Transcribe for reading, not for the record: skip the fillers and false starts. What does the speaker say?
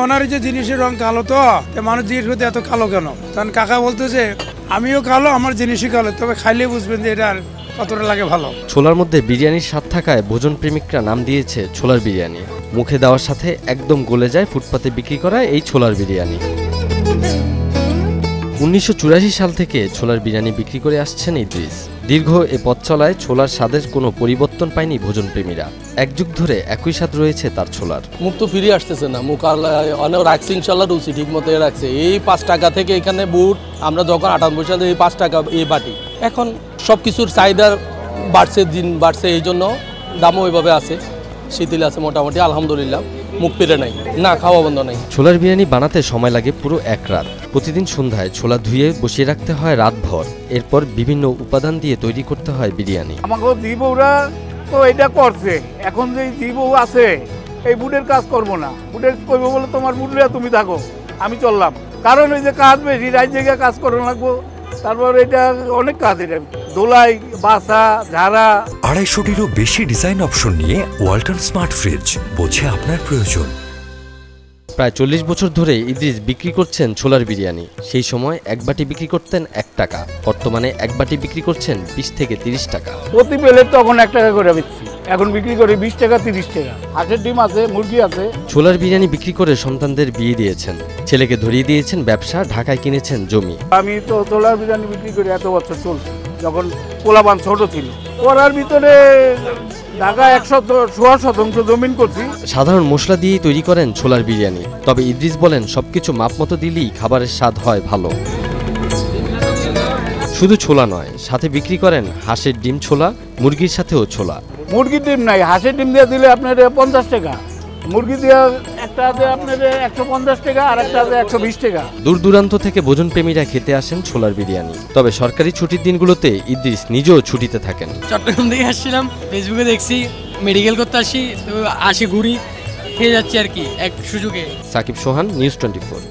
ওনার যে জিনিসের রং কালো তো মানুষ জিজ্ঞেস করতে এত কালো কেন, তখন কাকা বলতেছে আমিও কালো, আমার জিনিসই কালো, তবে খাইলে বুঝবেন যে এটা কতটা লাগে ভালো। ছোলার মধ্যে বিরিয়ানির স্বাদ থাকায় ভোজন প্রেমিকরা নাম দিয়েছে ছোলার বিরিয়ানি। মুখে দেওয়ার সাথে একদম গলে যায় ফুটপাতে বিক্রি করা এই ছোলার বিরিয়ানি। 1984 সাল থেকে ছোলার বিরিয়ানি বিক্রি করে আসছেন ইদ্রিস। দীর্ঘ এ পথ চলায় ছোলার স্বাদের কোনো পরিবর্তন পায়নি ভোজন প্রেমীরা। এক যুগ ধরে একই স্বাদ রয়েছে তার ছোলার। মুখ তো ফিরে আসতেছে না, মুখ অনেক রাখছে, ইনশাল্লাহ রুচি ঠিক মতো রাখছে। এই 5 টাকা থেকে এখানে বুট আমরা যখন 58 সালে এই 5 টাকা এই বাটি, এখন সব কিছুর চাহিদা বাড়ছে, দিন বাড়ছে, এই জন্য দামও ওইভাবে আছে, শিথিল আছে মোটামুটি আলহামদুলিল্লাহ। মুখ পেরে নাই, না খাওয়া বন্ধ নাই। ছোলার বিরিয়ানি বানাতে সময় লাগে পুরো 1 রাত। প্রতিদিন সন্ধ্যায় ছোলা ধুয়ে বসিয়ে রাখতে হয় রাতভর। এরপর বিভিন্ন উপাদান দিয়ে তৈরি করতে হয় বিরিয়ানি। আমাকে জীবরা তো এটা করছে, এখন যে জীব আছে এই বুটের কাজ করবো না, বুটের করবো বলে তোমার বুট লিয়া তুমি থাকো, আমি চললাম। কারণ ওই যে কাজ বেশি, রাত জায়গায় কাজ করা লাগবো, তারপর এটা অনেক কাজ, এটা দোলাই বাসা ঝাড়া। 250-টিরও বেশি ডিজাইন অপশন নিয়ে ওয়ালটন স্মার্ট ফ্রিজ, বোঝে আপনার প্রয়োজন। প্রায় 40 বছর ধরে ইদ্রিস বিক্রি করছেন ছোলার বিরিয়ানি। সেই সময় এক বাটি বিক্রি করতেন 1 টাকা, বর্তমানে এক বাটি বিক্রি করছেন 20 থেকে 30 টাকা। প্রতি প্লেট তখন 1 টাকা করে বেচছি, এখন বিক্রি করি 20 টাকা 30 টাকা। হাঁসের ডিম আছে, মুরগি আছে। ছোলার বিরিয়ানি বিক্রি করে সন্তানদের বিয়ে দিয়েছেন, ছেলেকে ধরিয়ে দিয়েছেন ব্যবসা, ঢাকায় কিনেছেন জমি। আমি তো ছোলার বিরিয়ানি বিক্রি করি এত বছর চলছে, যখন পোলাপান ছোট ছিল। ওরার ভিতরে ঢাকা 100 জমিন করছি। সাধারণ মশলা দিয়েই তৈরি করেন ছোলার বিরিয়ানি, তবে ইদ্রিস বলেন সবকিছু মাপমতো দিলেই খাবারের স্বাদ হয় ভালো। শুধু ছোলা নয়, সাথে বিক্রি করেন হাঁসের ডিম ছোলা, মুরগির সাথেও ছোলা। মুরগির ডিম নাই, হাঁসের ডিম দিয়ে দিলে আপনার 50 টাকা, মুরগি দিয়ে একটা আছে আপনার 150 টাকা, আর একটা আছে 120 টাকা। দূর দূরান্ত থেকে ভোজন প্রেমীরা খেতে আসেন ছোলার বিরিয়ানি। তবে সরকারি ছুটির দিনগুলোতে ইদ্রিস নিজেও ছুটিতে থাকেন। চট্টগ্রাম থেকে আসছিলাম, ফেসবুকে দেখছি মেডিকেল করতে আসি, তো আসি ঘুরি, খেয়ে যাচ্ছি আর কি এক সুযোগে। সাকিব সোহান, নিউজ 24।